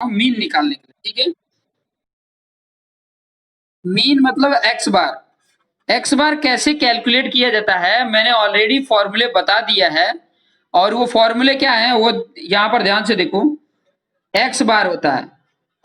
Mean निकालने के लिए, ठीक है। मीन मतलब एक्स बार। एक्स बार कैसे कैलकुलेट किया जाता है मैंने ऑलरेडी फॉर्मूले बता दिया है, और वो फॉर्मूले क्या है वो यहाँ पर ध्यान से देखो। एक्स बार होता है,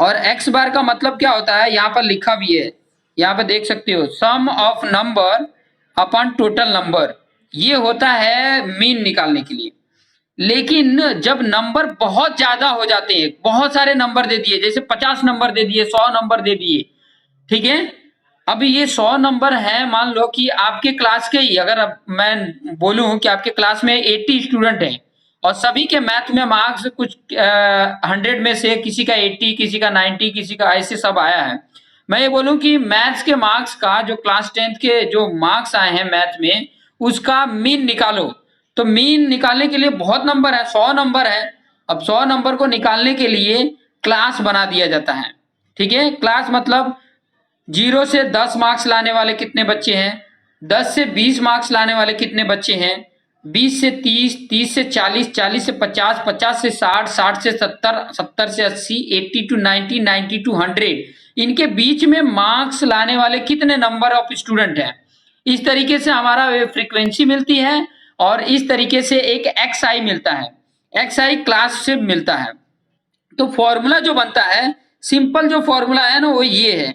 और एक्स बार का मतलब क्या होता है यहाँ पर लिखा भी है, यहाँ पर देख सकते हो, sum of number upon total number. ये होता है मीन निकालने के लिए। लेकिन जब नंबर बहुत ज्यादा हो जाते हैं, बहुत सारे नंबर दे दिए, जैसे 50 नंबर दे दिए, 100 नंबर दे दिए, ठीक है। अब ये 100 नंबर है, मान लो कि आपके क्लास के ही, अगर अब मैं बोलूं कि आपके क्लास में 80 स्टूडेंट हैं और सभी के मैथ में मार्क्स कुछ 100 में से किसी का 80, किसी का 90, किसी का ऐसे सब आया है। मैं ये बोलूं कि मैथ्स के मार्क्स का जो क्लास 10th के जो मार्क्स आए हैं मैथ में, उसका मीन निकालो। तो मीन निकालने के लिए बहुत नंबर है, 100 नंबर है। अब 100 नंबर को निकालने के लिए क्लास बना दिया जाता है, ठीक है। क्लास मतलब 0 से 10 मार्क्स लाने वाले कितने बच्चे हैं, 10 से 20 मार्क्स लाने वाले कितने बच्चे हैं, 20 से 30, 30 से 40, 40 से 50, 50 से 60, 60 से 70, 70 से 80, 80 टू 90, 90 टू 100, इनके बीच में मार्क्स लाने वाले कितने नंबर ऑफ स्टूडेंट हैं। इस तरीके से हमारा फ्रीक्वेंसी मिलती है, और इस तरीके से एक एक्स आई मिलता है, एक्स आई क्लास से मिलता है। तो फॉर्मूला जो बनता है, सिंपल जो फॉर्मूला है ना वो ये है।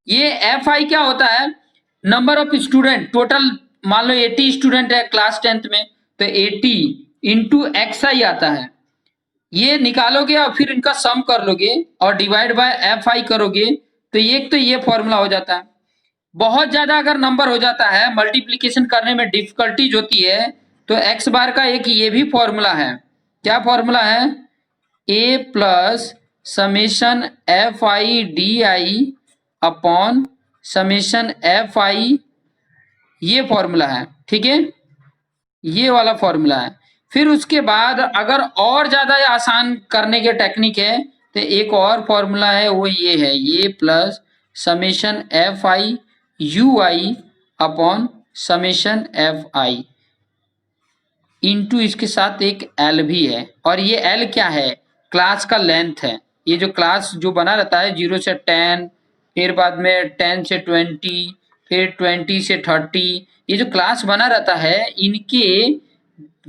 ये एफ आई क्या होता है, नंबर ऑफ स्टूडेंट टोटल। मान लो 80 स्टूडेंट है क्लास 10th में, तो 80 इंटू एक्स आई आता है। ये निकालोगे और फिर इनका सम कर लोगे और डिवाइड बाय एफ आई करोगे, तो ये फॉर्मूला हो जाता है। बहुत ज्यादा अगर नंबर हो जाता है, मल्टीप्लीकेशन करने में डिफिकल्टीज होती है, तो एक्स बार का एक ये भी फॉर्मूला है। क्या फॉर्मूला है, a plus summation f i d i upon summation f i, ये फॉर्मूला है, ठीक है। ये वाला फॉर्मूला है। फिर उसके बाद अगर और ज्यादा आसान करने के टेक्निक है, तो एक और फॉर्मूला है, वो ये है, ये plus summation f I you I upon summation f I, into इसके साथ एक एल भी है। और ये एल क्या है, क्लास का लेंथ है। ये जो क्लास जो बना रहता है 0 से 10, फिर बाद में 10 से 20, फिर 20 से 30, ये जो क्लास बना रहता है, इनके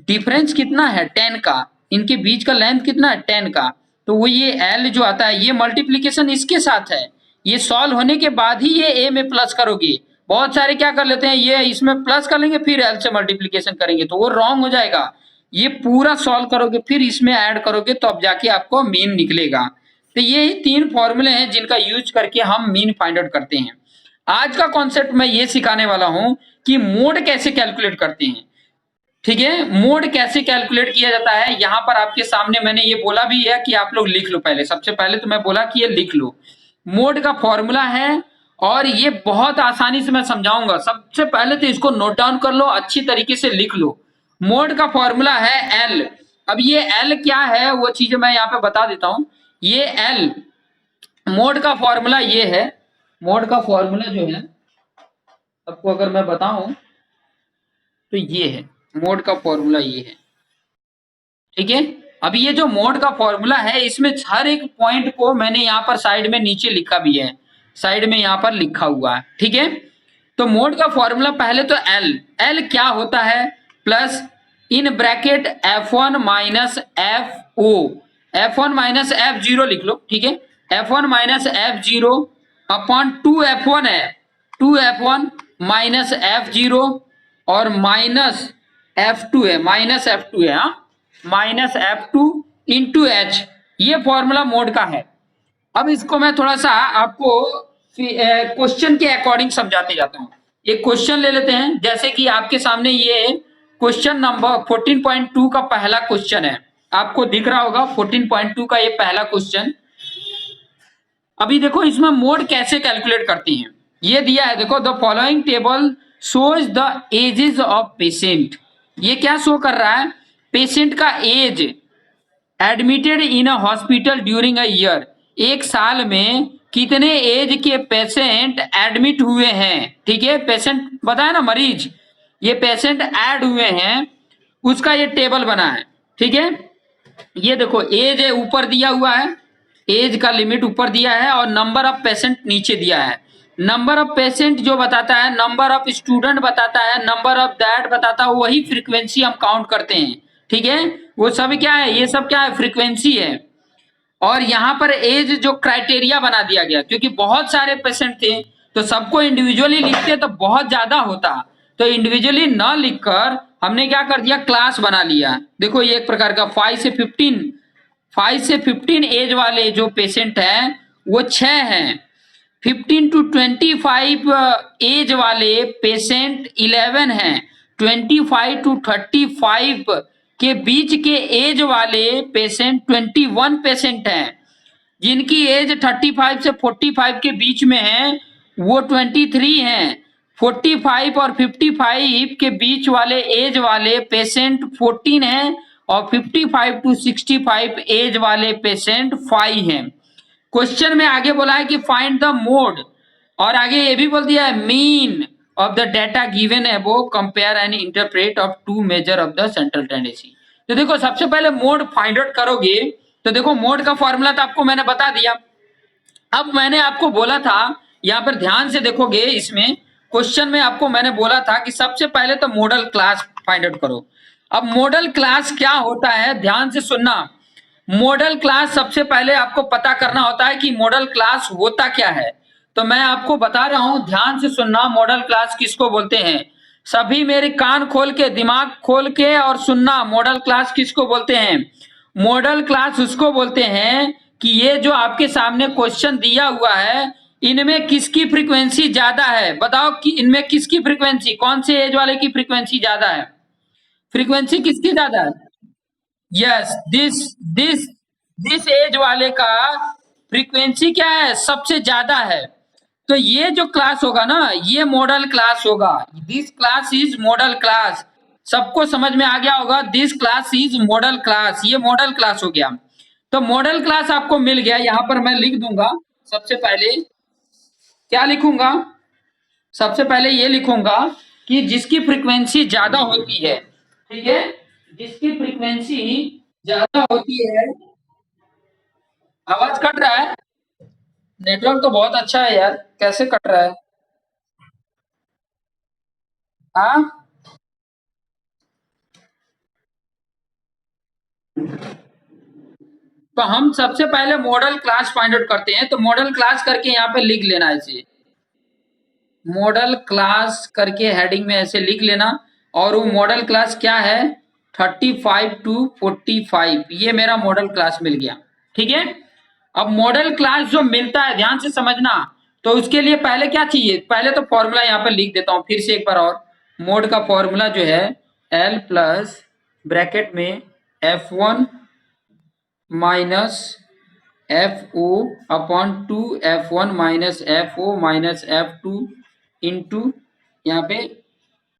डिफरेंस कितना है 10 का, इनके बीच का लेंथ कितना है 10 का। तो वो ये एल जो आता है, ये मल्टीप्लीकेशन इसके साथ है। ये सॉल्व होने के बाद ही ये ए में प्लस करोगे। बहुत सारे क्या कर लेते हैं, ये इसमें प्लस कर लेंगे फिर एल से मल्टीप्लीकेशन करेंगे, तो वो रॉन्ग हो जाएगा। ये पूरा सॉल्व करोगे फिर इसमें ऐड करोगे, तो अब जाके आपको मीन निकलेगा। तो ये 3 फॉर्मूले हैं जिनका यूज करके हम मीन फाइंड आउट करते हैं। आज का कॉन्सेप्ट मैं ये सिखाने वाला हूं कि मोड कैसे कैलकुलेट करते हैं, ठीक है। मोड कैसे कैलकुलेट किया जाता है, यहां पर आपके सामने मैंने ये बोला भी है कि आप लोग लिख लो। पहले सबसे पहले तो मैं बोला कि ये लिख लो, मोड का फॉर्मूला है, और ये बहुत आसानी से मैं समझाऊंगा। सबसे पहले तो इसको नोट डाउन कर लो, अच्छी तरीके से लिख लो। मोड का फॉर्मूला है एल। अब ये एल क्या है वो चीजें मैं यहाँ पे बता देता हूं। ये एल मोड का फॉर्मूला ये है। मोड का फॉर्मूला जो है आपको अगर मैं बताऊं तो ये है, मोड का फॉर्मूला ये है, ठीक है। अब ये जो मोड का फॉर्मूला है, इसमें हर एक पॉइंट को मैंने यहाँ पर साइड में नीचे लिखा भी है, साइड में यहाँ पर लिखा हुआ है, ठीक है। तो मोड का फॉर्मूला पहले तो एल, एल क्या होता है, plus in bracket F1 minus F O, F1 minus F0 लिख लो, ठीक है। F1 minus F0 upon 2F1 है, 2F1 माइनस F0 और माइनस F2 है, माइनस F2 है, हाँ, माइनस F2 इंटू एच, ये फॉर्मूला मोड का है। अब इसको मैं थोड़ा सा आपको क्वेश्चन के अकॉर्डिंग समझाते जाता हूँ। एक क्वेश्चन ले लेते हैं, जैसे कि आपके सामने ये क्वेश्चन नंबर 14.2 का पहला क्वेश्चन है, आपको दिख रहा होगा 14.2 का ये पहला क्वेश्चन। अभी देखो इसमें मोड कैसे कैलकुलेट करते हैं, ये दिया है, देखो the following table shows the ages of patient. ये क्या शो कर रहा है, पेशेंट का age admitted in a hospital during a year, एक साल में कितने एज के पेशेंट एडमिट हुए हैं, ठीक है। पेशेंट बताया ना, मरीज, ये पेशेंट ऐड हुए हैं, उसका ये टेबल बना है, ठीक है। ये देखो एज है ऊपर दिया हुआ है, एज का लिमिट ऊपर दिया है और नंबर ऑफ पेशेंट नीचे दिया है। नंबर ऑफ पेशेंट जो बताता है, नंबर ऑफ स्टूडेंट बताता है, नंबर ऑफ दैट बताता है, वही फ्रीक्वेंसी हम काउंट करते हैं। ठीक है, वो सब क्या है, ये सब क्या है, फ्रीक्वेंसी है। और यहाँ पर एज जो क्राइटेरिया बना दिया गया, क्योंकि बहुत सारे पेशेंट थे तो सबको इंडिविजुअली लिखते तो बहुत ज्यादा होता, तो इंडिविजुअली न लिखकर हमने क्या कर दिया, क्लास बना लिया। देखो ये एक प्रकार का 5 से 15 एज वाले जो पेशेंट हैं वो 6 हैं। 15 to 25 एज वाले पेशेंट 11 हैं। 25 to 35 के बीच के एज वाले पेशेंट 21 पेशेंट हैं। जिनकी एज 35 से 45 के बीच में है वो 23 हैं। 45 और 55 के बीच वाले एज वाले पेशेंट 14 हैं और 55 टू 65 एज वाले पेशेंट 5 हैं। क्वेश्चन में आगे बोला है कि फाइंड द मोड, और आगे ये भी बोल दिया है mean of the data given above, compare and interpret of two measure of the central tendency. तो देखो सबसे पहले मोड फाइंड आउट करोगे तो देखो मोड का फॉर्मूला तो आपको मैंने बता दिया। अब मैंने आपको बोला था, यहाँ पर ध्यान से देखोगे, इसमें क्वेश्चन में आपको मैंने बोला था कि सबसे पहले तो मॉडल क्लास फाइंड आउट करो। अब मॉडल क्लास क्या होता है, ध्यान से सुनना। मॉडल क्लास सबसे पहले आपको पता करना होता है कि मॉडल क्लास होता क्या है। तो मैं आपको बता रहा हूं, ध्यान से सुनना, मॉडल क्लास किसको बोलते हैं। सभी मेरे कान खोल के, दिमाग खोल के और सुनना, मॉडल क्लास किसको बोलते हैं। मॉडल क्लास उसको बोलते हैं कि ये जो आपके सामने क्वेश्चन दिया हुआ है, इनमें किसकी फ्रीक्वेंसी ज्यादा है, बताओ कि इनमें किसकी फ्रीक्वेंसी, कौन से एज वाले की फ्रीक्वेंसी ज्यादा है, फ्रीक्वेंसी किसकी ज्यादा है। यस, दिस दिस एज वाले का फ्रीक्वेंसी क्या है, सबसे ज्यादा है। तो ये जो क्लास होगा ना, ये मॉडल क्लास होगा। This class is model class. सबको समझ में आ गया होगा, this class is model class, ये मॉडल क्लास हो गया। तो मॉडल क्लास आपको मिल गया, यहां पर मैं लिख दूंगा। सबसे पहले क्या लिखूंगा, सबसे पहले ये लिखूंगा कि जिसकी फ्रीक्वेंसी ज्यादा होती है, ठीक है, जिसकी फ्रीक्वेंसी ज्यादा होती है। आवाज कट रहा है, नेटवर्क तो बहुत अच्छा है यार, कैसे कट रहा है। हाँ, तो हम सबसे पहले मॉडल क्लास फाइंड आउट करते हैं। तो मॉडल क्लास करके यहाँ पे लिख लेना, ऐसे मॉडल क्लास करके हेडिंग में ऐसे लिख लेना। और वो मॉडल क्लास क्या है, 35 टू 45, ये मेरा मॉडल क्लास मिल गया। ठीक है, अब मॉडल क्लास जो मिलता है, ध्यान से समझना। तो उसके लिए पहले क्या चाहिए, पहले तो फॉर्मूला यहाँ पे लिख देता हूँ फिर से एक बार और। मोड का फॉर्मूला जो है L प्लस ब्रैकेट में F1 minus F O upon 2 F1 minus FO minus F2 into यहाँ पे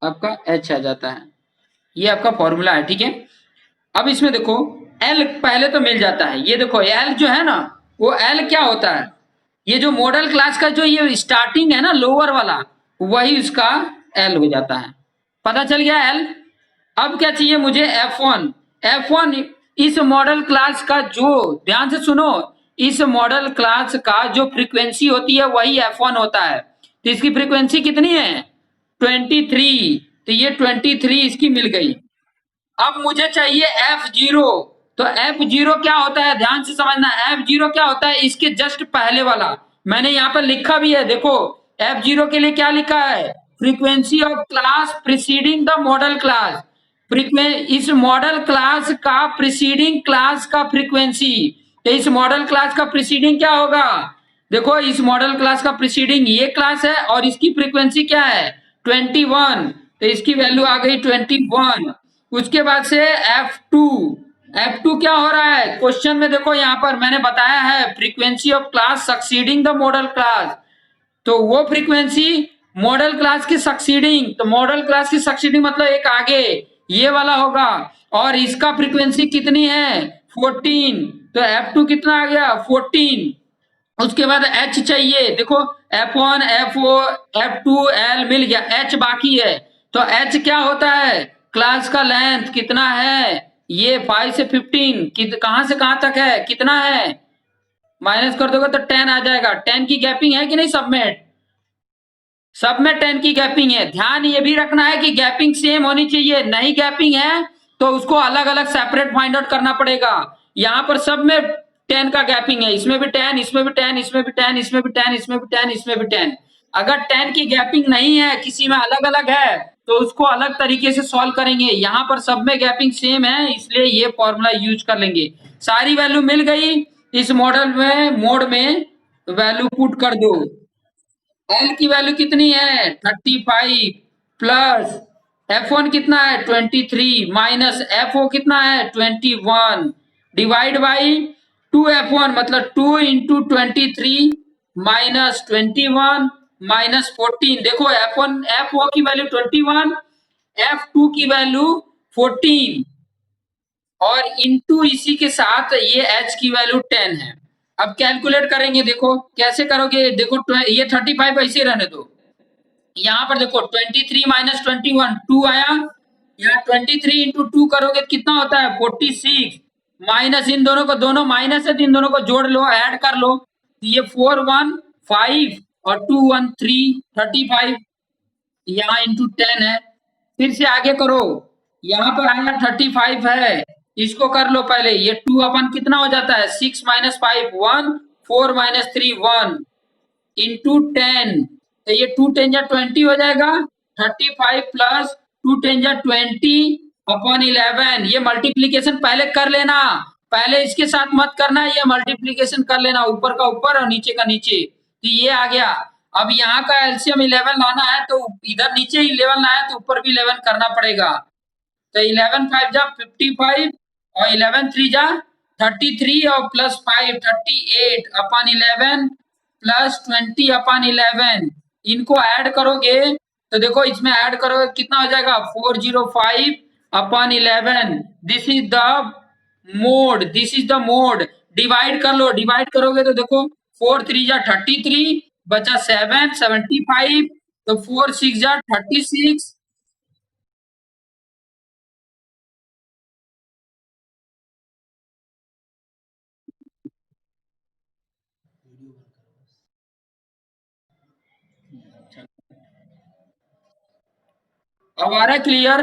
आपका H आ जाता है। ये आपका फॉर्मूला है, ठीक है। अब इसमें देखो L पहले तो मिल जाता है, ये देखो L जो है ना, वो L क्या होता है, ये जो मॉडल क्लास का जो ये स्टार्टिंग है ना, लोअर वाला, वही उसका L हो जाता है। पता चल गया L। अब क्या चाहिए मुझे, F1। F1 इस मॉडल क्लास का जो, ध्यान से सुनो, इस मॉडल क्लास का जो फ्रीक्वेंसी होती है वही F1 होता है। तो इसकी फ्रीक्वेंसी कितनी है, 23। तो ये 23 इसकी मिल गई। अब मुझे चाहिए F0। तो F0 क्या होता है, ध्यान से समझना। F0 क्या होता है, इसके जस्ट पहले वाला, मैंने यहाँ पर लिखा भी है, देखो F0 के लिए क्या लिखा है, frequency of class preceding the model class. इस मॉडल क्लास का प्रीसीडिंग क्लास का फ्रीक्वेंसी। तो इस मॉडल क्लास का प्रीसीडिंग क्या होगा, देखो इस मॉडल क्लास का प्रीसीडिंग ये क्लास है और इसकी फ्रीक्वेंसी क्या है, 21। तो इसकी वैल्यू आ गई 21। उसके बाद से F2। F2 क्या हो रहा है, क्वेश्चन में देखो यहाँ पर मैंने बताया है frequency of class succeeding the model class. तो वो फ्रीक्वेंसी मॉडल क्लास की सक्सीडिंग, तो मॉडल क्लास की सक्सीडिंग मतलब एक आगे ये वाला होगा। और इसका फ्रीक्वेंसी कितनी है, 14। तो F2 कितना आ गया, 14। उसके बाद H चाहिए, देखो F1 FO F2 L मिल गया, H बाकी है। तो H क्या होता है, क्लास का लेंथ कितना है, ये 5 से 15 कहां से कहां तक है, कितना है, माइनस कर दोगे तो 10 आ जाएगा। 10 की गैपिंग है कि नहीं सब में 10 की गैपिंग है। ध्यान ये भी रखना है कि गैपिंग सेम होनी चाहिए, नहीं गैपिंग है तो उसको अलग अलग सेपरेट फाइंड आउट करना पड़ेगा। यहाँ पर सब में 10 का गैपिंग है, इसमें भी 10, इसमें भी 10, इसमें भी 10, इसमें भी 10, इसमें भी 10, इसमें भी 10। अगर 10 की गैपिंग नहीं है, किसी में अलग अलग है, तो उसको अलग तरीके से सॉल्व करेंगे। यहाँ पर सब में गैपिंग सेम है, इसलिए ये फॉर्मूला यूज कर लेंगे। सारी वैल्यू मिल गई, इस मॉडल में मोड में वैल्यू पुट कर दो। एल की वैल्यू कितनी है 35 प्लस F1 कितना है 23 माइनस FO कितना है 21 डिवाइड बाई 2F1 मतलब 2 इंटू 23 माइनस 21 माइनस 14। देखो F1 FO की वैल्यू 21, F2 की वैल्यू 14 और इंटू इसी के साथ ये H की वैल्यू 10 है। अब कैलकुलेट करेंगे, देखो कैसे करोगे। देखो ये 35 ऐसे रहने दो। यहाँ पर देखो 23 माइनस 21 2 आया। यहाँ 23 इंटू 2 करोगे तो कितना होता है 46 माइनस इन दोनों को, दोनों माइनस है तो इन दोनों को जोड़ लो, ऐड कर लो तो ये 4 1 5 और 2 1 3 35। यहाँ इंटू 10 है। फिर से आगे करो, यहाँ पर आया 35 है, इसको कर लो पहले। ये 2 अपन कितना हो जाता है 6 माइनस 5 1 4 माइनस 3 1 इंटू 10 तो ये 2 10 जा 20 हो जाएगा। 35 प्लस 2 10 जा 20 अपॉन 11। ये मल्टीप्लीकेशन पहले कर लेना, पहले इसके साथ मत करना, ये मल्टीप्लीकेशन कर लेना, ऊपर का ऊपर और नीचे का नीचे। तो ये आ गया। अब यहाँ का एलसीएम 11 लाना है तो इधर नीचे 11 लाया तो ऊपर भी 11 करना पड़ेगा। तो 11 5 जा 55 और 11 3 जा 33 और प्लस 5 38 अपॉन 11 प्लस 20 अपॉन 11। इनको ऐड करोगे तो देखो इसमें ऐड करोगे कितना हो जाएगा 405 upon 11। This is the mode, this is the mode. Divide कर लो, डिवाइड करोगे तो देखो 4 3 जा 33 बचा 7 75 तो 4 6 जा 36। अब आ रहा है क्लियर।